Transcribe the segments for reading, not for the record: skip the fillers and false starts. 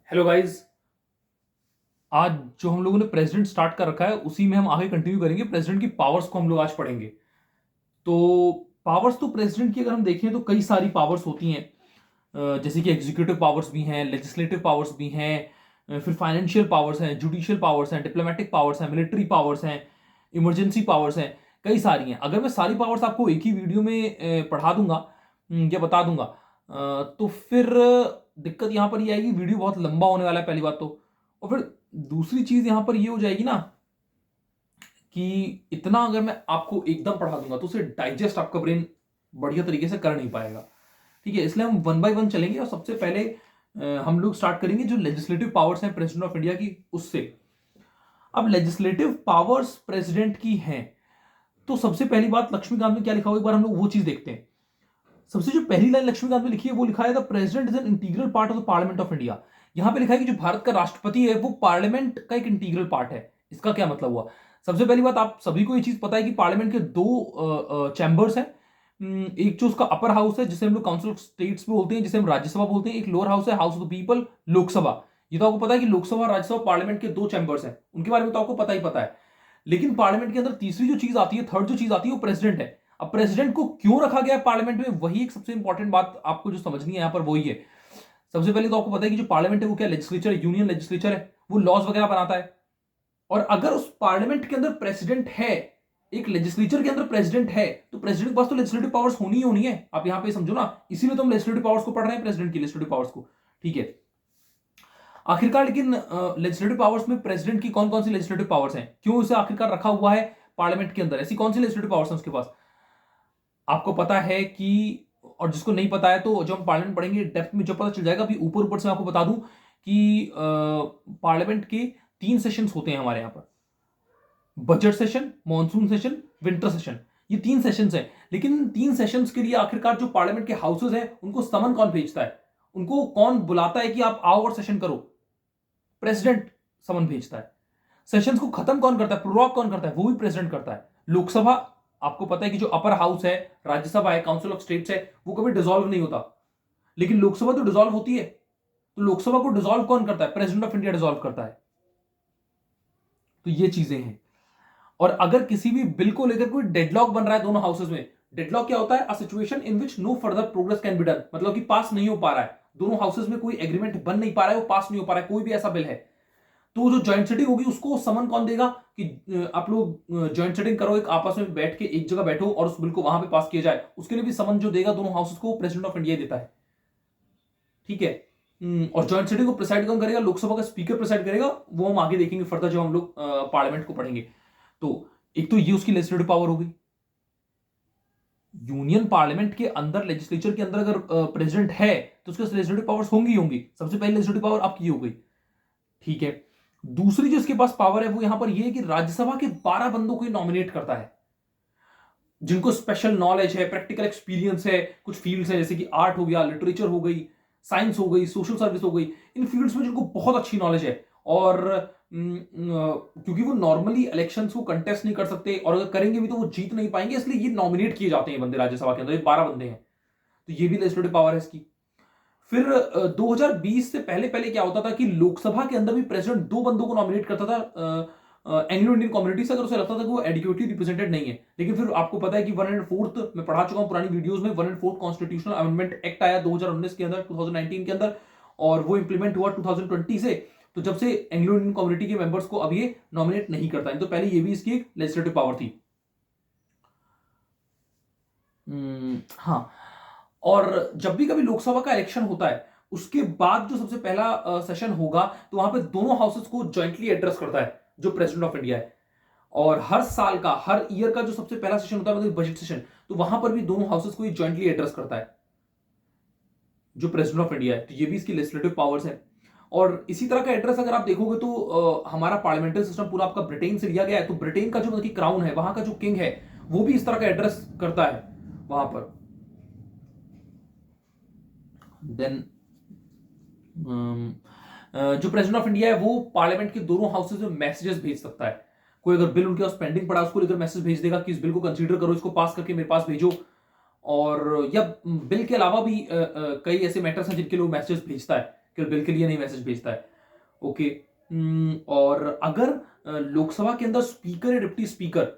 Hello guys. आज जो हम लोगों ने प्रेसिडेंट स्टार्ट कर रखा है उसी में हम आगे कंटिन्यू करेंगे। प्रेसिडेंट की पावर्स को हम लोग आज पढ़ेंगे। तो पावर्स तो प्रेसिडेंट की अगर हम देखें तो कई सारी पावर्स होती हैं। जैसे कि एग्जीक्यूटिव पावर्स भी हैं, लेजिस्लेटिव पावर्स भी हैं, फिर फाइनेंशियल पावर्स हैं, जुडिशियल पावर्स हैं, डिप्लोमेटिक पावर्स हैं, मिलिट्री पावर्स हैं, इमरजेंसी पावर्स हैं। कई सारी हैं। अगर मैं सारी पावर्स आपको एक ही वीडियो में पढ़ा दूंगा या बता दूंगा तो फिर दिक्कत यहां पर ये आएगी, वीडियो बहुत लंबा होने वाला है पहली बात तो। और फिर दूसरी चीज यहां पर ये हो जाएगी ना कि इतना अगर मैं आपको एकदम पढ़ा दूंगा तो उसे डाइजेस्ट आपका ब्रेन बढ़िया तरीके से कर नहीं पाएगा। ठीक है, इसलिए हम वन बाय वन चलेंगे और सबसे पहले हम लोग स्टार्ट करेंगे जो लेजिस्लेटिव पावर्स हैं प्रेसिडेंट ऑफ इंडिया की उससे। अब लेजिस्लेटिव पावर्स प्रेसिडेंट की हैं तो सबसे पहली बात लक्ष्मीकांत में क्या लिखा हुआ, एक बार हम लोग वो चीज देखते हैं। सबसे जो पहली लाइन लक्ष्मीकांत में लिखी है वो लिखा है the president is an integral part of the parliament of India. यहां पे लिखा है कि जो भारत का राष्ट्रपति है वो पार्लियामेंट का एक इंटीग्रल पार्ट है। इसका क्या मतलब हुआ? सबसे पहली बात, आप सभी को ये चीज पता है कि पार्लियामेंट के दो चैंबर्स हैं। एक जो उसका अपर हाउस है जिसे हम लोग काउंसिल ऑफ स्टेट्स बोलते हैं, जिसे हम राज्यसभा बोलते हैं। एक लोअर हाउस है, house of the people, Lok Sabha. ये तो आपको पता है कि लोकसभा और राज्यसभा पार्लियामेंट के दो चैंबर्स हैं, उनके बारे में तो आपको पता ही पता है। लेकिन पार्लियामेंट के अंदर तीसरी जो चीज आती है, थर्ड जो चीज आती है वो प्रेसिडेंट है। अब प्रेसिडेंट को क्यों रखा गया है पार्लियामेंट में, वही एक सबसे इंपॉर्टेंट बात आपको जो समझनी है यहां पर वही है। सबसे पहले तो आपको पता है कि जो पार्लियामेंट है वो क्या लेजिस्लेचर है, यूनियन लेजिस्लेचर है, वो लॉज वगैरह बनाता है। और अगर उस पार्लियामेंट के अंदर प्रेसिडेंट है, एक लेजिस्लेचर के अंदर प्रेसिडेंट है, तो प्रेसिडेंट के पास तो लेजिस्लेटिव पावर्स होनी ही होनी है। आप यहां पे समझो ना, इसीलिए तो हम लेजिस्लेटिव पावर्स को पढ़ रहे हैं, प्रेसिडेंट की लेजिस्लेटिव पावर्स को। ठीक है, आखिरकार लेकिन लेजिस्लेटिव पावर्स में प्रेसिडेंट की कौन कौन सी लेजिस्लेटिव पावर्स हैं, क्यों उसे आखिरकार रखा हुआ है पार्लियामेंट के अंदर, ऐसी कौन सी लेजिस्लेटिव पावर्स हैं उसके पास? आपको पता है कि, और जिसको नहीं पता है तो जब हम पार्लियामेंट पढ़ेंगे डेप्थ में जब पता चल जाएगा। अभी ऊपर ऊपर से आपको बता दूं कि पार्लियामेंट के तीन सेशंस होते हैं हमारे यहां पर। Budget session, monsoon session, winter session, ये तीन सेशंस हैं। लेकिन इन तीन सेशंस के लिए आखिरकार जो पार्लियामेंट के हाउसेस हैं उनको समन कौन भेजता है, उनको कौन बुलाता है कि आप आओ और सेशन करो? प्रेसिडेंट समन भेजता है। सेशंस को खत्म कौन करता है, प्रोलॉग कौन करता है? वो भी प्रेसिडेंट करता है। लोकसभा, आपको पता है कि जो अपर हाउस है, राज्यसभा है, काउंसिल ऑफ स्टेट्स है, वो कभी डिसॉल्व नहीं होता। लेकिन लोकसभा तो डिसॉल्व होती है। तो लोकसभा को डिसॉल्व कौन करता है? प्रेसिडेंट ऑफ इंडिया डिसॉल्व करता है। तो ये चीजें हैं। और अगर किसी भी बिल को लेकर कोई डेडलॉक बन रहा है दोनों हाउसेस में, डेडलॉक क्या होता है? A situation in which no further progress can be done, मतलब कि पास नहीं हो पा रहा है, दोनों हाउसेस में कोई एग्रीमेंट बन नहीं पा रहा है, वो पास नहीं हो पा रहा है, कोई भी ऐसा बिल है, तो जो ज्वाइंट सिटिंग होगी उसको समन कौन देगा कि आप लोग ज्वाइंट सिटिंग करो, एक आपस में बैठ के एक जगह बैठो और उस बिल को वहां पे पास किया जाए। उसके लिए भी समन जो देगा दोनों हाउसेस को, प्रेसिडेंट ऑफ इंडिया देता है। ठीक है। और ज्वाइंट सिटिंग को प्रिसाइड कौन करेगा? लोकसभा का स्पीकर प्रिसाइड करेगा। वो हम आगे देखेंगे फर्दर जब हम लोग पार्लियामेंट को पढ़ेंगे। तो एक तो ये उसकी लेजिस्लेटिव पावर होगी। यूनियन पार्लियामेंट के अंदर, लेजिस्लेचर के अंदर अगर प्रेसिडेंट है तो उसके लेजिस्लेटिव पावर्स होंगी होंगी। सबसे पहले लेजिस्लेटिव पावर आपकी हो गई। ठीक है, दूसरी जो इसके पास पावर है वो यहां पर ये है कि राज्यसभा के 12 बंदों को नॉमिनेट करता है, जिनको स्पेशल नॉलेज है, प्रैक्टिकल एक्सपीरियंस है। कुछ फील्ड्स है जैसे कि आर्ट हो गया, लिटरेचर हो गई, साइंस हो गई, सोशल सर्विस हो गई, इन फील्ड्स में जिनको बहुत अच्छी नॉलेज है। और क्योंकि वो नॉर्मली इलेक्शंस को कंटेस्ट नहीं कर सकते, और अगर करेंगे भी तो वो जीत नहीं पाएंगे, इसलिए ये नॉमिनेट किए जाते हैं बंदे राज्यसभा के अंदर। ये 12 बंदे हैं, तो ये भी लेजिस्लेटिव पावर है इसकी। फिर 2020 से पहले पहले क्या होता था कि लोकसभा के अंदर भी प्रेसिडेंट दो बंदों को नॉमिनेट करता था एंग्लो इंडियन कम्युनिटी से, अगर उसे लगता था कि वो एडिक्वेटली रिप्रेजेंटेड नहीं है। लेकिन फिर आपको पता है कि 104th, मैं पढ़ा चुका हूं पुरानी वीडियोस में, 104th कॉन्स्टिट्यूशनल अमेंडमेंट एक्ट आया 2019 के अंदर, 2019 के अंदर, और वो इंप्लीमेंट हुआ 2020 से। तो जब से एंग्लो इंडियन कम्युनिटी के मेंबर्स को अब ये नॉमिनेट नहीं करता है, तो पहले ये भी इसकी एक लेजिस्लेटिव पावर थी। हाँ। और जब भी कभी लोकसभा का इलेक्शन होता है उसके बाद जो सबसे पहला सेशन होगा, तो वहां पे दोनों हाउसेस को ज्वाइंटली एड्रेस करता है जो प्रेसिडेंट ऑफ इंडिया है। और हर साल का, हर ईयर का जो सबसे पहला सेशन होता है, मतलब बजट सेशन, तो वहां पर भी दोनों हाउसेस को ज्वाइंटली एड्रेस करता है जो प्रेसिडेंट ऑफ इंडिया है। तो ये भी इसकी लेजिस्लेटिव पावर्स है। और इसी तरह का एड्रेस अगर आप देखोगे तो हमारा पार्लियामेंट्री सिस्टम पूरा आपका ब्रिटेन से लिया गया है। तो ब्रिटेन का जो मतलब कि क्राउन है, वहां का जो किंग है, वो भी इस तरह का एड्रेस करता है वहां पर। देन जो प्रेसिडेंट ऑफ इंडिया है वो पार्लियामेंट के दोनों हाउसेज में मैसेजेस भेज सकता है। कोई अगर बिल उनके पास पेंडिंग पड़ा उसको लेकर मैसेज भेज देगा कि इस बिल को कंसीडर करो, इसको पास करके मेरे पास भेजो। और या बिल के अलावा भी कई ऐसे मैटर्स हैं जिनके लिए मैसेजेस भेजता है केवल बिल के लिए नहीं मैसेज भेजता है। ओके। और अगर लोकसभा के अंदर स्पीकर या डिप्टी स्पीकर,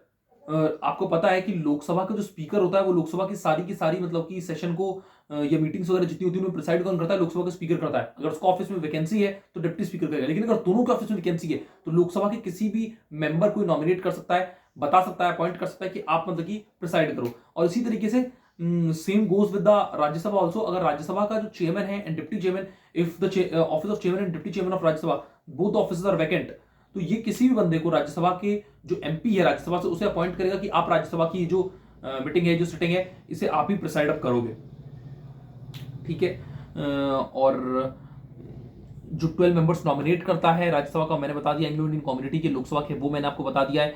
आपको पता है कि लोकसभा का जो स्पीकर होता है वो लोकसभा की सारी मतलब कि सेशन को या मीटिंग्स वगैरह जितनी होती है उन्हें प्रिसाइड कौन करता है? लोकसभा का स्पीकर करता है। अगर उसका ऑफिस में वैकेंसी है तो डिप्टी स्पीकर करेगा, लेकिन अगर दोनों के ऑफिस में वैकेंसी है तो लोकसभा के किसी भी मेंबर को नॉमिनेट कर सकता है, बता सकता है, अपॉइंट कर सकता है कि आप मतलब कि प्रिसाइड करो। और इसी तरीके से same goes with the Rajya Sabha also. अगर राज्यसभा का जो चेयरमैन है and deputy chairman, if the office of chairman and deputy chairman of Rajya Sabha both officers are vacant, तो ये किसी भी बंदे को राज्यसभा के जो एमपी है राज्यसभा से उसे अपॉइंट करेगा कि आप राज्यसभा की जो मीटिंग है, जो सिटिंग है, इसे आप ही प्रिसाइड अप करोगे। ठीक है। और जो 12 मेंबर्स नॉमिनेट करता है राज्यसभा का, मैंने बता दिया एंग्लो इंडियन कम्युनिटी के, लोकसभा के वो मैंने आपको बता दिया है।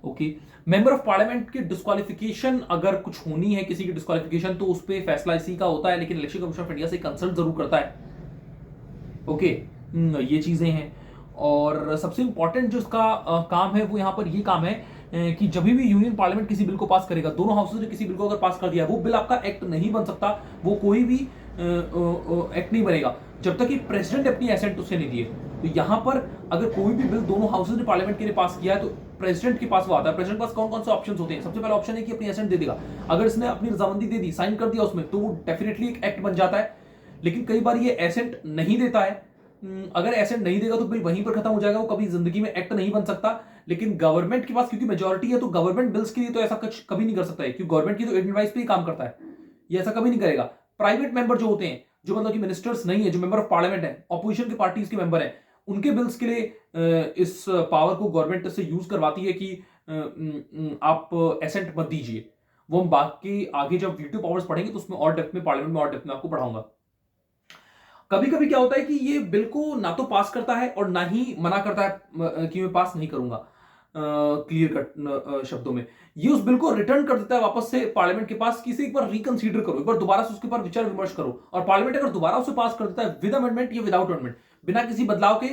ओके। मेंबर ऑफ पार्लियामेंट की डिस्क्वालिफिकेशन, अगर कुछ होनी है किसी की डिस्क्वालिफिकेशन तो उस पर फैसला इसी का होता है, लेकिन इलेक्शन कमीशन ऑफ इंडिया से कंसल्ट जरूर करता है। ओके। ये चीजें हैं। और सबसे इंपॉर्टेंट जो इसका काम है वो यहाँ पर ये काम है कि जब भी यूनियन पार्लियामेंट किसी बिल को पास करेगा, दोनों हाउसेज ने किसी बिल को अगर पास कर दिया, वो बिल आपका एक्ट नहीं बन सकता, वो कोई भी एक्ट नहीं बनेगा जब तक कि प्रेसिडेंट अपनी एसेंट उसे नहीं दिए। तो यहां पर अगर कोई भी बिल दोनों हाउसेज ने पार्लियामेंट के लिए पास किया है तो प्रेसिडेंट के पास वो आता है। प्रेसिडेंट के पास कौन कौन से ऑप्शंस होते हैं? सबसे पहला ऑप्शन है कि अपनी एसेंट दे देगा। अगर इसने अपनी रजामंदी दे दी, साइन कर दिया उसमें, तो वो डेफिनेटली एक एक्ट बन जाता है। लेकिन कई बार ये एसेंट नहीं देता है। अगर एसेंट नहीं देगा तो बिल वहीं पर खत्म हो जाएगा, वो कभी जिंदगी में एक्ट नहीं बन सकता। लेकिन गवर्नमेंट के पास क्योंकि मेजोरिटी है तो गवर्नमेंट बिल्स के लिए तो ऐसा कुछ कभी नहीं कर सकता है, क्योंकि गवर्नमेंट की तो एडवाइस पे ही काम करता है, ये ऐसा कभी नहीं करेगा। प्राइवेट मेंबर जो होते हैं, जो मतलब कि मिनिस्टर्स नहीं है, जो मेंबर ऑफ पार्लियामेंट है, ऑपोजिशन के पार्टीज के मेंबर है, उनके बिल्स के लिए इस पावर को गवर्नमेंट से यूज करवाती है कि आप एसेंट मत दीजिए। वो हम बाकी आगे जब वीटो पावर्स पढ़ेंगे तो उसमें और डेप्थ में, पार्लियामेंट में और डेप्थ में आपको पढ़ाऊंगा। कभी कभी क्या होता है कि ये बिल को ना तो पास करता है और ना ही मना करता है कि मैं पास नहीं करूंगा, क्लियर कट शब्दों में ये उस बिल को रिटर्न कर देता है वापस से पार्लियामेंट के पास कि इसे एक बार रिकंसीडर करो, एक बार दोबारा से उसके ऊपर विचार विमर्श करो। और पार्लियामेंट अगर दोबारा उसे पास कर देता है विद अमेंडमेंट या विदाउट अमेंडमेंट, बिना किसी बदलाव के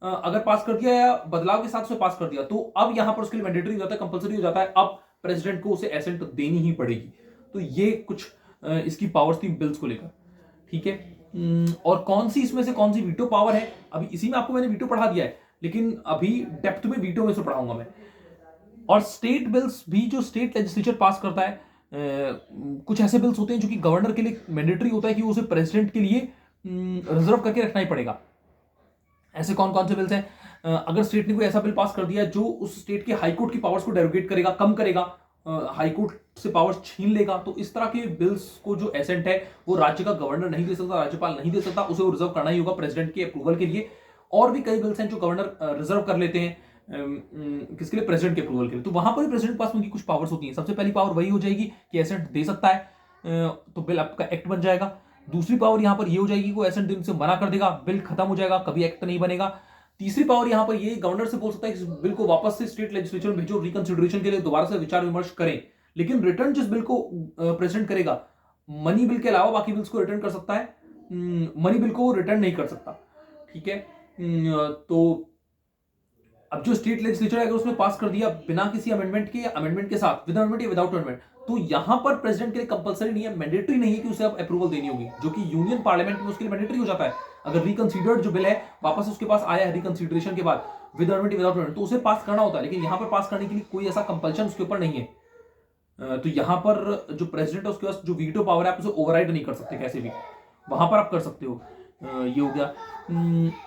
अगर पास कर दिया या बदलाव के साथ उसे पास कर दिया, तो अब यहां पर उसके लिए मैंडेटरी हो जाता है, कंपलसरी हो जाता है, अब प्रेसिडेंट को उसे एसेंट देनी ही पड़ेगी। तो ये कुछ इसकी पावर्स थी बिल्स को लेकर। ठीक है। और कौन सी इसमें से कौन सी वीटो पावर है, अभी इसी में आपको मैंने वीटो पढ़ा दिया है, लेकिन अभी डेप्थ में वीटो में से पढ़ाऊंगा मैं। और स्टेट बिल्स भी जो स्टेट लेजिस्लेचर पास करता है, कुछ ऐसे बिल्स होते हैं जो कि गवर्नर के लिए मैंडेटरी होता है कि उसे प्रेसिडेंट के लिए रिजर्व करके रखना ही पड़ेगा। ऐसे कौन कौन से बिल्स हैं? अगर स्टेट ने कोई ऐसा बिल पास कर दिया जो उस स्टेट के हाईकोर्ट की पावर्स को डेरोगेट करेगा, कम करेगा, हाईकोर्ट से पावर्स छीन लेगा, तो इस तरह के बिल्स को जो एसेंट है वो राज्य का गवर्नर नहीं दे सकता, राज्यपाल नहीं दे सकता, उसे वो रिजर्व करना ही होगा प्रेसिडेंट के अप्रूवल के लिए। और भी कई बिल्स हैं जो गवर्नर रिजर्व कर लेते हैं किसके लिए? प्रेसिडेंट के अप्रूवल के लिए। तो वहां पर प्रेसिडेंट के पास उनकी कुछ पावर्स होती हैं। सबसे पहली पावर वही हो जाएगी कि एसेंट दे सकता है, तो बिल आपका एक्ट बन जाएगा। दूसरी पावर यहां पर ये हो जाएगी कि एसेंट देने से मना कर देगा, बिल खत्म हो जाएगा, कभी एक्ट नहीं बनेगा। तीसरी पावर यहां पर ये गवर्नर से बोल सकता है कि इस बिल को वापस से स्टेट लेजिस्लेचर में भेजो रिकंसिडरेशन के लिए, दोबारा से विचार विमर्श करें। लेकिन रिटर्न जिस बिल को प्रेसिडेंट करेगा, मनी बिल के अलावा बाकी बिल्स को रिटर्न कर सकता है, मनी बिल को रिटर्न नहीं कर सकता। ठीक है। तो अब जो स्टेट लेजिस्लेचर है अगर उसने पास कर दिया बिना किसी अमेंडमेंट के या अमेंडमेंट के साथ, विद अमेंडमेंट या विदाउट अमेंडमेंट, तो यहां पर प्रेसिडेंट के लिए कंपलसरी नहीं है, मैंडेटरी नहीं है कि उसे अब अप्रूवल देनी होगी, जो कि यूनियन पार्लियामेंट में उसके लिए मैंडेटरी हो जाता है। अगर रिकंसीडर्ड जो बिल है वापस उसके पास आया है रिकंसीडरेशन के बाद विद अमेंडमेंट विदाउट अमेंडमेंट, तो उसे पास करना होता है। लेकिन यहां पर पास करने के लिए कोई ऐसा कंपल्शन उसके ऊपर नहीं है। तो यहां पर जो प्रेसिडेंट है उसके पास जो वीटो पावर है, आप उसे ओवरराइड नहीं कर सकते कैसे भी, वहां पर आप कर सकते हो। ये हो गया।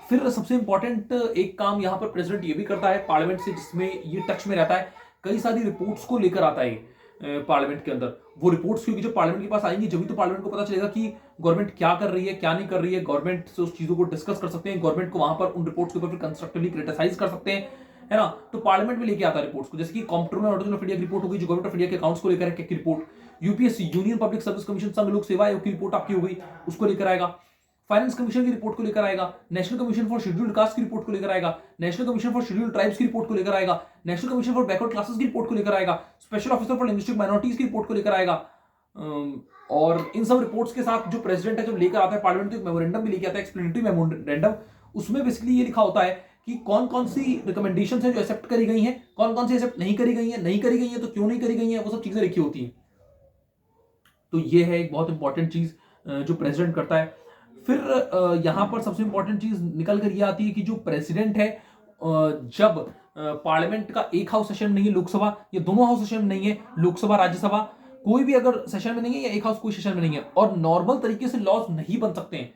फिर सबसे इंपॉर्टेंट एक काम यहां पर प्रेसिडेंट ये भी करता है पार्लियामेंट से, जिसमें ये टच में रहता है, कई सारी रिपोर्ट्स को लेकर आता है पार्लियामेंट के अंदर। वो रिपोर्ट्स क्योंकि जब पार्लियामेंट के पास आएंगी जब तो पार्लियामेंट को पता चलेगा कि गवर्नमेंट क्या कर रही है, क्या नहीं कर रही है। गवर्नमेंट से उस चीजों को डिस्कस कर सकते हैं, गवर्नमेंट को वहां पर उन रिपोर्ट्स के ऊपर फिर कंस्ट्रक्टिवली क्रिटिसाइज कर सकते हैं, है ना। तो पार्लियामेंट में लेके आता है रिपोर्ट्स को, जैसे कि कॉम्प्ट्रोलर ऑडिट ऑफ इंडिया की रिपोर्ट होगी, जो गवर्नमेंट ऑफ इंडिया के अकाउंट्स को लेकर की report. UPSC union public service commission संघ लोक सेवा आयोग की रिपोर्ट आपकी हो गई, उसको लेकर आएगा। फाइनेंस कमीशन की रिपोर्ट को लेकर आएगा, national commission for scheduled caste की रिपोर्ट को लेकर आएगा, national commission for scheduled tribes की रिपोर्ट को लेकर आएगा, national commission for backward classes की रिपोर्ट को लेकर आएगा, special officer for linguistic minorities की रिपोर्ट को लेकर आएगा। और इन सब रिपोर्ट्स के साथ जो प्रेसिडेंट है जब लेकर आता है पार्लियामेंट, तो एक मेमोरेंडम भी लेके आता है, एक्सप्लेनेटरी मेमोरेंडम। उसमें बेसिकली ये लिखा होता है कि कौन कौन सी रिकमेंडेशंस हैं जो एक्सेप्ट करी गई हैं, कौन कौन सी एक्सेप्ट नहीं करी गई हैं, नहीं करी गई हैं तो क्यों नहीं करी गई हैं, वो सब चीजें लिखी होती हैं। तो ये है एक बहुत इंपॉर्टेंट चीज जो प्रेसिडेंट करता है। फिर यहां पर सबसे इंपॉर्टेंट चीज निकल कर ये आती है कि जो प्रेसिडेंट है, जब पार्लियामेंट का एक हाउस सेशन नहीं है, लोकसभा, ये दोनों हाउस सेशन नहीं है, लोकसभा राज्यसभा कोई भी अगर सेशन में नहीं है या एक हाउस कोई सेशन में नहीं है और नॉर्मल तरीके से लॉज नहीं बन सकते हैं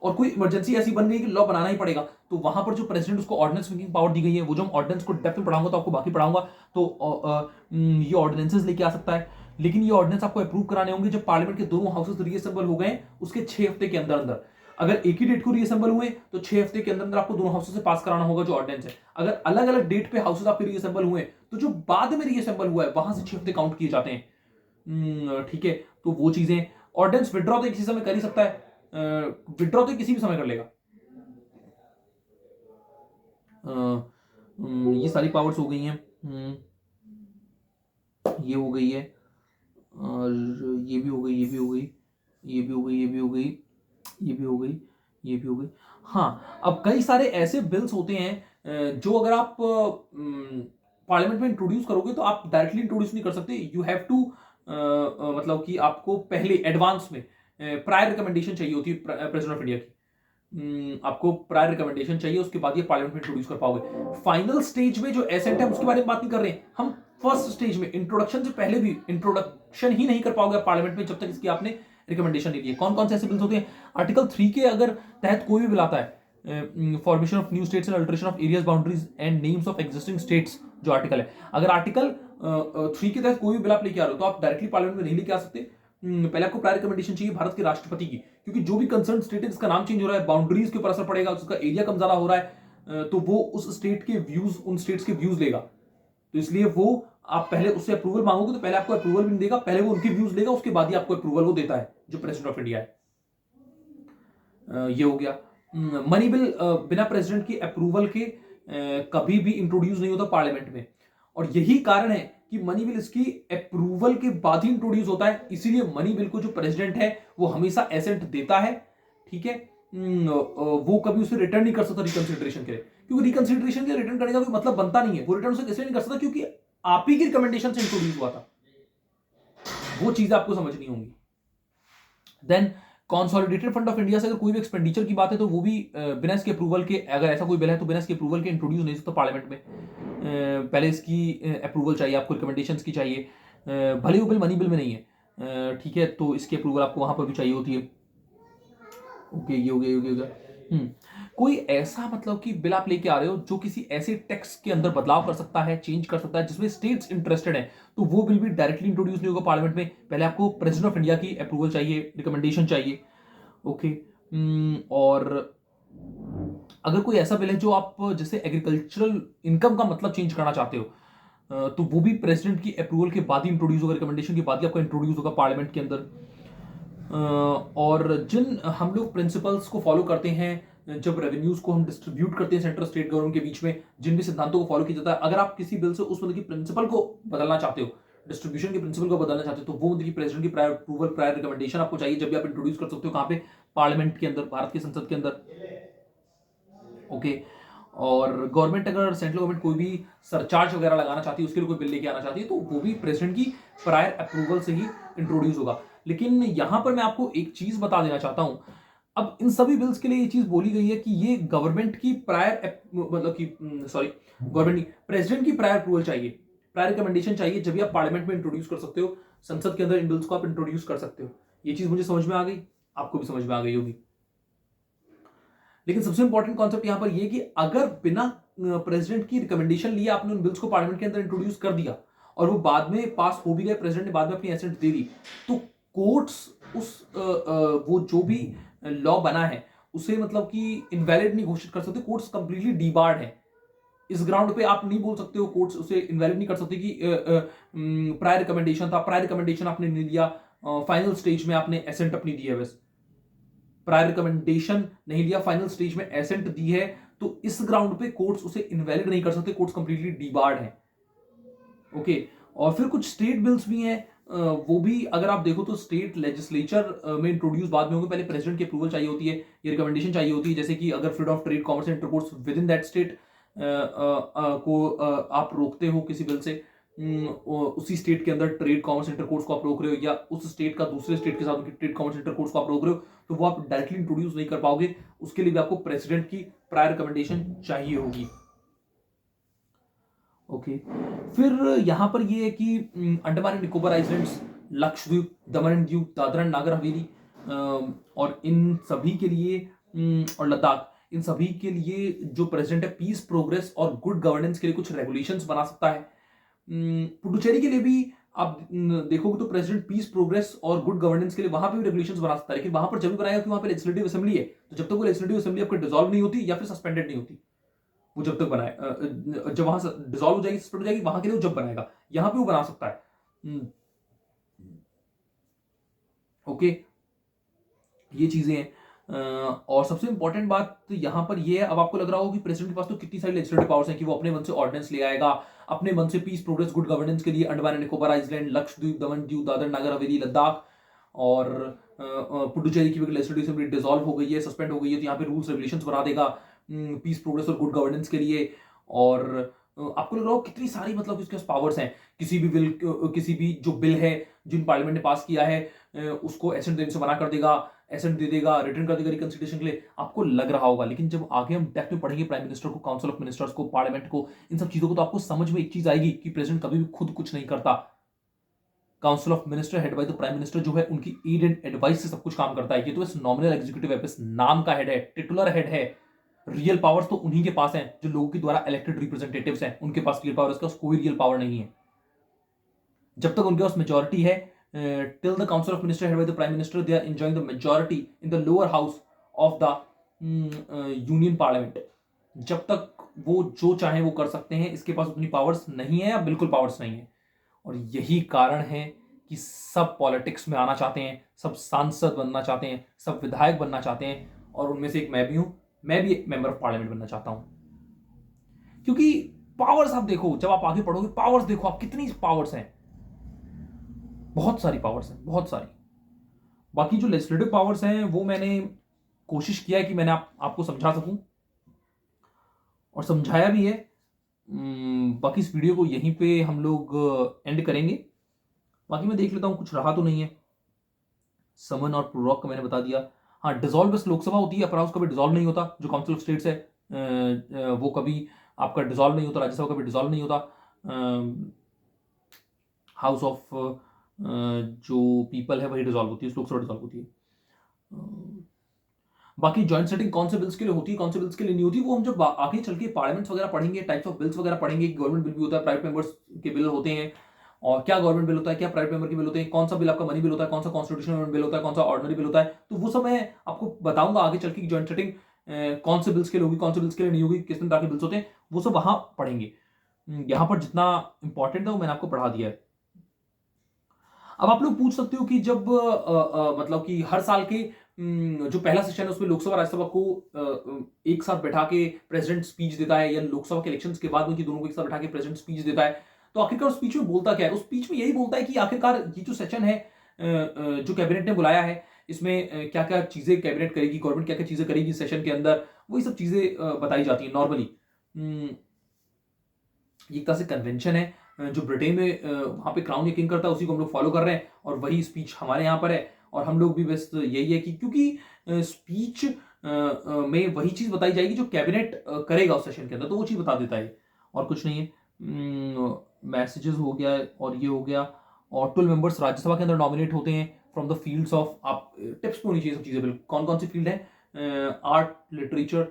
और कोई इमरजेंसी ऐसी बन गई कि लॉ बनाना ही पड़ेगा, तो वहां पर जो प्रेसिडेंट उसको ऑर्डिनेंस मेकिंग पावर दी गई है, वो जो हम ऑर्डिनेंस को डेप्थ में पढ़ाऊंगा तो आपको बाकी पढ़ाऊंगा, तो ये ऑर्डिनेंसेस लेके आ सकता है। लेकिन ये ऑर्डिनेंस आपको अप्रूव कराने होंगे जब पार्लियामेंट के दोनों हाउसेस रीअसेंबल हो गए उसके 6 हफ्ते के अंदर अंदर। अगर एक ही डेट को रीअसेंबल हुए तो 6 हफ्ते के अंदर अंदर आपको दोनों हाउसेस से पास कराना होगा जो ऑर्डिनेंस है। अगर अलग अलग डेट पे हाउसेस आपके रीअसेंबल हुए तो जो बाद में रीअसेंबल हुआ है वहां से 6 हफ्ते काउंट किए जाते हैं। ठीक है, तो वो चीजें, ऑर्डिनेंस विड्रॉ तो किसी समय कर ही सकता है, विड्रॉ तो किसी भी समय कर लेगा। ये सारी पावर्स हो गई हैं, ये हो गई है और ये भी हो गई, ये भी हो गई, ये भी हो गई, ये भी हो गई, ये भी हो गई, ये भी हो गई। हाँ, अब कई सारे ऐसे बिल्स होते हैं जो अगर आप पार्लियामेंट में इंट्रोड्यूस करोगे तो आप डायरेक्टली इंट्रोड्यूस नहीं कर सकते, यू हैव टू मतलब कि आपको पहले एडवांस में प्रायर रिकमेंडेशन चाहिए होती है प्रेसिडेंट ऑफ इंडिया की। आपको प्रायर रिकमेंडेशन चाहिए, उसके बाद ये पार्लियामेंट में इंट्रोड्यूस कर पाओगे। फाइनल स्टेज में जो एसेंट है उसके बारे में बात नहीं कर रहे हैं हम, फर्स्ट स्टेज में इंट्रोडक्शन से पहले भी इंट्रोडक्शन ही नहीं कर पाओगे पार्लियामेंट में जब तक इसकी आपने रिकमेंडेशन नहीं दी है। कौन कौन से ऐसे बिल्स होते हैं? आर्टिकल 3 के अगर तहत कोई भी बिल आता है, formation of new states and alteration of areas boundaries and names of existing states, जो आर्टिकल है, अगर आर्टिकल 3 के तहत कोई भी बिल आप लेके आ रहे हो तो आप डायरेक्टली पार्लियामेंट में नहीं लेके आ सकते। पहले आपको प्रायर रिकमेंडेशन चाहिए भारत के राष्ट्रपति की, क्योंकि जो भी कंसर्न स्टेट है जिसका नाम चेंज हो रहा है, बाउंड्रीज के ऊपर असर पड़ेगा, उसका एरिया कम ज्यादा हो रहा है, तो वो उस स्टेट के व्यूज, उन स्टेट्स के व्यूज लेगा। तो इसलिए वो आप पहले उससे अप्रूवल मांगोगे तो पहले आपको अप्रूवल भी नहीं देगा, पहले वो उनके व्यूज लेगा, उसके बाद ही आपको अप्रूवल वो देता है जो प्रेसिडेंट ऑफ इंडिया है। ये हो गया। मनी बिल बिना प्रेसिडेंट की अप्रूवल के कभी भी इंट्रोड्यूस नहीं होता पार्लियामेंट में, और यही कारण है कि मनी बिल इसकी अप्रूवल के बाद ही इंट्रोड्यूस होता है। इसीलिए मनी बिल को जो प्रेसिडेंट है वो हमेशा एसेंट देता है, ठीक है, वो कभी उसे रिटर्न नहीं कर सकता रिकंसिडरेशन के लिए, क्योंकि रिकंसिडरेशन के रिटर्न करने का कोई मतलब बनता नहीं है। वो रिटर्न उसे इसलिए नहीं कर सकता क्योंकि आप ही की रिकमेंडेशन से इंट्रोड्यूस हुआ था। वो चीज आपको समझनी होंगी। Then consolidated fund of India से अगर कोई भी एक्सपेंडिचर की बात है तो वो भी बिना इसके अप्रूवल के, अगर ऐसा कोई बिल है तो बिना इसके अप्रूवल के इंट्रोड्यूस नहीं सकता पार्लियामेंट में। पहले इसकी अप्रूवल चाहिए आपको, रिकमेंडेशंस की चाहिए, भले वो बिल मनी बिल में नहीं है, ठीक है, तो इसकी अप्रूवल आपको वहां पर भी चाहिए होती है। ओके, ये हो गया, ये हो गया। कोई ऐसा मतलब कि बिल आप लेके आ रहे हो जो किसी ऐसे टैक्स के अंदर बदलाव कर सकता है, चेंज कर सकता है, जिसमें स्टेट्स इंटरेस्टेड है, तो वो बिल भी डायरेक्टली इंट्रोड्यूस नहीं होगा पार्लियामेंट में, पहले आपको प्रेसिडेंट ऑफ इंडिया की अप्रूवल चाहिए, रिकमेंडेशन चाहिए। ओके, और अगर कोई ऐसा बिल है जो आप जैसे एग्रीकल्चरल इनकम का मतलब चेंज करना चाहते हो, तो वो भी प्रेसिडेंट की अप्रूवल के बाद ही इंट्रोड्यूस होगा, रिकमेंडेशन के बाद ही आपका इंट्रोड्यूस होगा पार्लियामेंट के अंदर। और जिन हम लोग प्रिंसिपल्स को फॉलो करते हैं जब रेवेन्यूज को हम डिस्ट्रीब्यूट करते हैं सेंट्रल स्टेट गवर्नमेंट के बीच में, जिन भी सिद्धांतों को फॉलो किया जाता है, अगर आप किसी बिल से उस मतलब की प्रिंसिपल को बदलना चाहते हो, डिस्ट्रीब्यूशन के प्रिंसिपल को बदलना चाहते हो, तो वो मतलब की प्रेसिडेंट की प्रायर अप्रूवल, प्रायर रिकमेंडेशन आपको चाहिए, जब भी आप इंट्रोड्यूस कर सकते हो, कहां पे? पार्लियामेंट के अंदर, भारत की संसद के अंदर। ओके, और गवर्नमेंट, अगर सेंट्रल गवर्नमेंट कोई भी सरचार्ज वगैरह लगाना चाहती है, उसके लिए कोई बिल लेके आना चाहती है, तो वो भी प्रेसिडेंट की प्रायर अप्रूवल से ही इंट्रोड्यूस होगा। लेकिन यहां पर मैं आपको एक चीज बता देना चाहता हूं, अब इन सभी बिल्स के लिए ये चीज बोली गई है कि ये गवर्नमेंट की प्रायर, मतलब कि सॉरी, गवर्नमेंट की, प्रेसिडेंट की प्रायर अप्रूवल चाहिए, प्रायर रिकमेंडेशन चाहिए, जब भी आप पार्लियामेंट में इंट्रोड्यूस कर सकते हो, संसद के अंदर इन बिल्स को आप इंट्रोड्यूस कर सकते हो। ये चीज मुझे समझ में आ गई, आपको भी समझ में आ गई होगी। लेकिन सबसे इंपॉर्टेंट कॉन्सेप्ट यहां पर यह कि अगर बिना प्रेसिडेंट की रिकमेंडेशन लिए आपने उन बिल्स को पार्लियामेंट के अंदर इंट्रोड्यूस कर दिया और वो बाद में पास हो भी गए, प्रेसिडेंट ने बाद में अपनी एसेंट दे दी, तो कोर्ट्स उस वो जो भी लॉ बना है उसे मतलब कि इनवैलिड नहीं घोषित कर सकते। कोर्ट्स कंप्लीटली डीबार्ड है। इस ग्राउंड पे आप नहीं बोल सकते हो, कोर्ट्स उसे इनवैलिड नहीं कर सकते कि प्रायर रिकमेंडेशन था, प्रायर रिकमेंडेशन आपने नहीं दिया, फाइनल स्टेज में आपने एसेंट अपनी दी है, बस प्रायर रिकमेंडेशन नहीं दिया, फाइनल स्टेज में एसेंट दी है, तो इस ग्राउंड पे कोर्ट्स उसे इनवैलिड नहीं कर सकते, कोर्ट्स कंप्लीटली डीबार्ड है। ओके, और फिर कुछ स्टेट बिल्स भी हैं, वो भी अगर आप देखो तो स्टेट लेजिस्लेचर में इंट्रोड्यूस बाद में होंगे, पहले प्रेसिडेंट की अप्रूवल चाहिए होती है, ये रिकमेंडेशन चाहिए होती है, जैसे कि अगर freedom of trade, commerce and intercourse with in that state को आप रोकते हो किसी बिल से, उसी स्टेट के अंदर ट्रेड कॉमर्स इंटरकोर्स को आप रोक रहे हो, या उस स्टेट का दूसरे स्टेट के साथ उनकी ट्रेड कॉमर्स इंटरकोर्स को आप रोक रहे हो, तो वो आप डायरेक्टली इंट्रोड्यूस नहीं कर पाओगे। उसके लिए भी आपको प्रेसिडेंट की प्रायर रिकमेंडेशन चाहिए होगी। ओके, फिर यहां पर ये है कि Andaman and Nicobar islands, Lakshadweep, Daman and Diu, Dadra and Nagar Haveli, और इन सभी के लिए और लद्दाख, इन सभी के लिए जो प्रेसिडेंट है पीस, प्रोग्रेस और गुड गवर्नेंस के लिए कुछ रेगुलेशंस बना सकता है। पुडुचेरी के लिए भी आप देखोगे तो प्रेसिडेंट पीस, प्रोग्रेस और गुड गवर्नेंस के लिए वहां पे भी रेगुलेशंस बना सकता है, लेकिन वहां पर जब भी बनाएगा कि वहां पे लेजिस्लेटिव असेंबली है, तो जब तक वो लेजिस्लेटिव असेंबली आपकी डिसॉल्व नहीं होती या फिर सस्पेंडेड नहीं होती, वो जब तक बनाए, जब वहां डिसॉल्व हो जाएगी, सस्पेंड हो जाएगी, वहां के लिए वो जब बनाएगा, यहां पे वो बना सकता है। ओके, ये चीजें हैं। और सबसे इंपॉर्टेंट बात यहां पर ये है, अब आपको लग रहा होगा कि प्रेसिडेंट के पास तो कितनी सारी लेजिस्लेटिव पावर्स हैं कि वो अपने मन से ऑर्डिनेंस ले आएगा, अपने मन से पीस, प्रोग्रेस, गुड गवर्नेंस के लिए अंडमान एंड निकोबार आइलैंड, लक्षद्वीप, दमन दीव, दादर नागर हवेली, लद्दाख और पुडुचेरी की भी लेजिस्लेटिव असेंबली डिसॉल्व हो गई है, सस्पेंड हो गई है, तो यहाँ पे रूल्स रेगुलेशंस बना देगा पीस, प्रोग्रेस और गुड गवर्नेंस के लिए। और आपको लग रहा हो कितनी सारी मतलब इसके पास पावर्स हैं, किसी भी बिल, किसी भी जो बिल है जिन पार्लियामेंट ने पास किया है उसको एसेंट देने से मना कर देगा, एसेंट दे देगा, रिटर्न कर देगा रिकंसिडरेशन के लिए, आपको लग रहा होगा। लेकिन जब आगे हम डेप्थ में पढ़ेंगे प्राइम मिनिस्टर को, काउंसिल ऑफ मिनिस्टर्स को, पार्लियामेंट को, इन सब चीजों को, तो आपको समझ में एक चीज आएगी कि प्रेसिडेंट कभी भी खुद कुछ नहीं करता। Council of minister head by the prime minister जो है उनकी एड एंड एडवाइस से सब कुछ काम करता है। ये तो बस नॉमिनल एग्जीक्यूटिव है, बस नाम का हेड है, टिटुलर हेड है। रियल पावर्स तो उन्हीं के पास हैं जो लोगों के द्वारा इलेक्टेड रिप्रेजेंटेटिव्स हैं, उनके पास रियल पावर, इसका कोई रियल पावर नहीं है। जब तक उनके पास मेजॉरिटी है, till the council of minister head by the prime minister, they are enjoying the majority in the lower house of the union parliament। जब तक वो जो चाहे वो कर सकते हैं, इसके पास उतनी पावर्स नहीं है या बिल्कुल पावर्स नहीं है। और यही कारण है कि सब पॉलिटिक्स में आना चाहते हैं, सब सांसद बनना चाहते हैं, सब विधायक बनना चाहते हैं, और उनमें से एक मैं भी हूं, मैं भी एक मेंबर ऑफ पार्लियामेंट बनना चाहता हूं। क्योंकि पावर्स आप देखो, जब आप आगे पढ़ोगे पावर्स देखो आप, कितनी पावर्स हैं, बहुत सारी पावर्स हैं, बहुत सारी। बाकी जो लेजिस्लेटिव पावर्स हैं वो मैंने कोशिश किया है कि मैंने आपको समझा सकूं, और समझाया भी है। बाकी इस वीडियो को यहीं पे हम लोग एंड करेंगे। बाकी मैं देख लेता हूं कुछ रहा तो नहीं है। समन और प्रोरॉक का मैंने बता दिया। हाँ, डिसॉल्व बस लोकसभा होती है, अपर हाउस कभी डिसॉल्व नहीं होता। जो काउंसिल ऑफ स्टेट्स है वो कभी आपका डिसॉल्व नहीं होता, राज्यसभा कभी डिसॉल्व नहीं होता। हाउस ऑफ जो पीपल है वही डिसॉल्व होती है, लोकसभा डिसॉल्व होती है। बाकी जॉइंट सेटिंग कौन से बिल्स के लिए होती है, कौन से बिल्स के लिए नहीं होती, वो हम जब आगे चल के पार्लियामेंट्स वगैरह पढ़ेंगे, टाइप्स ऑफ बिल्स वगैरह पढ़ेंगे, गवर्नमेंट बिल भी होता है, प्राइवेट मेंबर्स के बिल होते हैं, और क्या गवर्नमेंट बिल होता है, क्या प्राइवेट मेंबर के बिल होते हैं, कौन सा बिल आपका मनी बिल होता है, कौन सा कॉन्स्टिट्यूशनल बिल होता है, कौन सा ऑर्डिनरी बिल होता है, तो वो सब मैं आपको बताऊंगा आगे चल के। जॉइंट सेटिंग कौन से बिल्स के लिए होगी, कौन से बिल्स के लिए नहीं होगी, किस तरह के बिल्स होते हैं, वो सब वहां पढ़ेंगे। यहां पर जितना इंपॉर्टेंट है वो मैंने आपको पढ़ा दिया है। अब आप लोग पूछ सकते हो कि जब मतलब कि हर साल के जो पहला सेशन है उसमें लोकसभा राज्यसभा को एक साथ बैठा के प्रेसिडेंट स्पीच देता है, या लोकसभा के इलेक्शंस के बाद उनकी दोनों को एक साथ बैठा के प्रेसिडेंट स्पीच देता है, तो आखिरकार उस स्पीच में बोलता क्या है? उस स्पीच में यही बोलता है कि आखिरकार ये जो सेशन है जो कैबिनेट ने बुलाया है, इसमें क्या क्या चीजें कैबिनेट करेगी, गवर्नमेंट क्या क्या चीजें करेगी सेशन के अंदर, वही सब चीजें बताई जाती है नॉर्मली। एक तरह से कन्वेंशन है जो ब्रिटेन में वहां पे क्राउन या किंग करता है, उसी को हम लोग फॉलो कर रहे हैं, और वही स्पीच हमारे यहाँ पर है। और हम लोग भी बस यही है कि क्योंकि स्पीच में वही चीज बताई जाएगी जो कैबिनेट करेगा उस सेशन के अंदर, तो वो चीज बता देता है, और कुछ नहीं है। मैसेजेस हो गया और ये हो गया। और 12 मेंबर्स राज्यसभा के अंदर नॉमिनेट होते हैं फ्रॉम द फील्ड्स ऑफ, आप टिप्स होनी चाहिए सब चीजें बिल्कुल, कौन कौन सी फील्ड है, art, literature,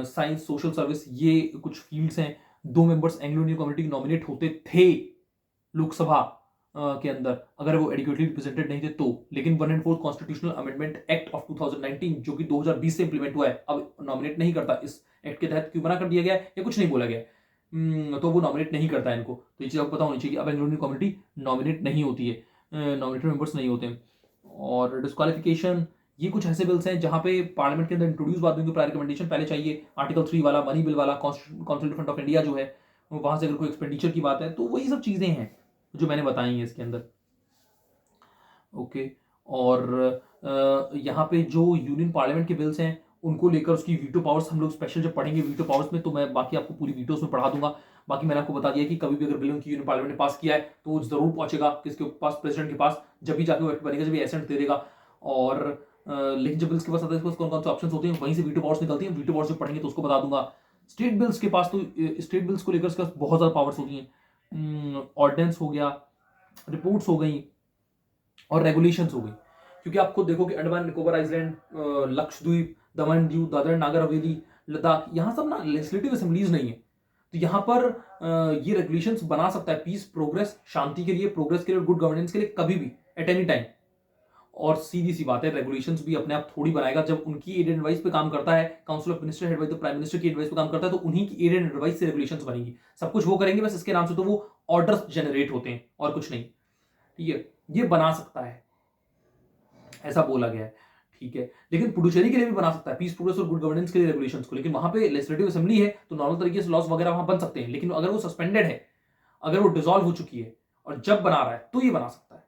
science, social service, ये कुछ फील्ड्स हैं। 2 members Anglo Indian community nominate होते थे लोकसभा के अंदर, अगर वो एडिक्वेटली रिप्रेजेंटेड नहीं थे तो। लेकिन 1/4 कॉन्स्टिट्यूशनल अमेंडमेंट एक्ट ऑफ 2019 जो कि 2020 से इंप्लीमेंट हुआ है, अब नॉमिनेट नहीं करता। इस एक्ट के तहत क्यों मना कर दिया गया है या कुछ नहीं बोला गया, तो वो नॉमिनेट नहीं करता है इनको, तो ये चीज आपको पता होनी चाहिए। अब एंग्लो इंडियन कम्युनिटी नॉमिनेट नहीं होती है, नॉमिनेटेड मेंबर्स नहीं होते हैं। और डिस्क्वालिफिकेशन, ये कुछ ऐसे बिल्स हैं जहां पे पार्लियामेंट के अंदर इंट्रोड्यूस बाद में प्रायर रिकमेंडेशन पहले चाहिए। आर्टिकल 3 वाला, मनी बिल वाला, कॉन्स्टिट्यूशन फंड ऑफ इंडिया जो है, वहां से अगर कोई एक्सपेंडिचर की बात है, तो वही सब चीजें हैं जो मैंने बताई हैं इसके अंदर। ओके, और यहाँ पे जो यूनियन पार्लियामेंट के बिल्स हैं उनको लेकर उसकी वीटो पावर्स हम लोग स्पेशल जब पढ़ेंगे वीटो पावर्स में, तो मैं बाकी आपको पूरी वीटोस में पढ़ा दूंगा। बाकी मैंने आपको बता दिया कि कभी भी अगर बिल की यूनियन पार्लियामेंट ने पास किया है तो वो जरूर पहुंचेगा किसके पास, प्रेसिडेंट के पास, जब भी जाके वो एक्ट बनेगा, जब भी एसेंट दे देगा। और लेकिन जब बिल्स के पास आता है इसके पास कौन कौन से ऑप्शन होते हैं, वहीं से वीटो पावर्स निकलती हैं। वीटो पावर्स जो पढ़ेंगे तो उसको बता दूंगा। स्टेट बिल्स के पास तो स्टेट बिल्स को लेकर उसके पास बहुत ज्यादा पावर्स होती हैं। ऑर्डिनेंस हो गया, रिपोर्ट्स हो गई और रेगुलेशंस हो गई। क्योंकि आप खुद देखो कि अंडमान निकोबार आइलैंड, लक्षद्वीप, दमन दीव, दादरा नागर हवेली, लद्दाख, यहाँ सब ना लेजिस्लेटिव असेंबलीज नहीं है। तो यहाँ पर ये रेगुलेशंस बना सकता है पीस, प्रोग्रेस, शांति के लिए, प्रोग्रेस के लिए, गुड गवर्नेंस के लिए, कभी भी, एट एनी टाइम। और सीधी सी बात है, रेगुलेशंस भी अपने आप थोड़ी बनाएगा। जब उनकी एड एडवाइस पे काम करता है, council of minister head by the prime minister की एडवाइस पे काम करता है, तो उन्हीं की एड एंड एडवाइस से रेगुलेशंस बनेंगी। सब कुछ वो करेंगे, बस इसके नाम से तो वो ऑर्डर्स जनरेट होते हैं और कुछ नहीं। ठीक है, ये बना सकता है, ऐसा बोला गया है। ठीक है, लेकिन पुडुचेरी के लिए भी बना सकता है, पीस, प्रोग्रेस और गुड गवर्नेंस के लिए रेगुलेशंस को। लेकिन वहां पे लेजिस्लेटिव असेंबली है तो नॉर्मल तरीके से लॉस वगैरह वहां बन सकते हैं। लेकिन अगर वो सस्पेंडेड है, अगर वो डिसॉल्व हो चुकी है और जब बना रहा है तो ये बना सकता है,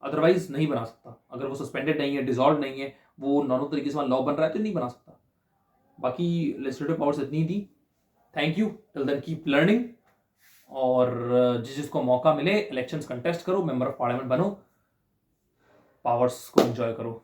अदरवाइज नहीं बना सकता। अगर वो सस्पेंडेड नहीं है, डिसॉल्व नहीं है, वो नॉर्मल तरीके से वहां लॉ बन रहा है तो नहीं बना सकता। बाकी लेजिस्लेटिव पावर्स इतनी थी। Thank you, till then keep learning. और जिसको मौका मिले इलेक्शंस कंटेस्ट करो, मेंबर ऑफ पार्लियामेंट बनो, पावर्स को एंजॉय करो।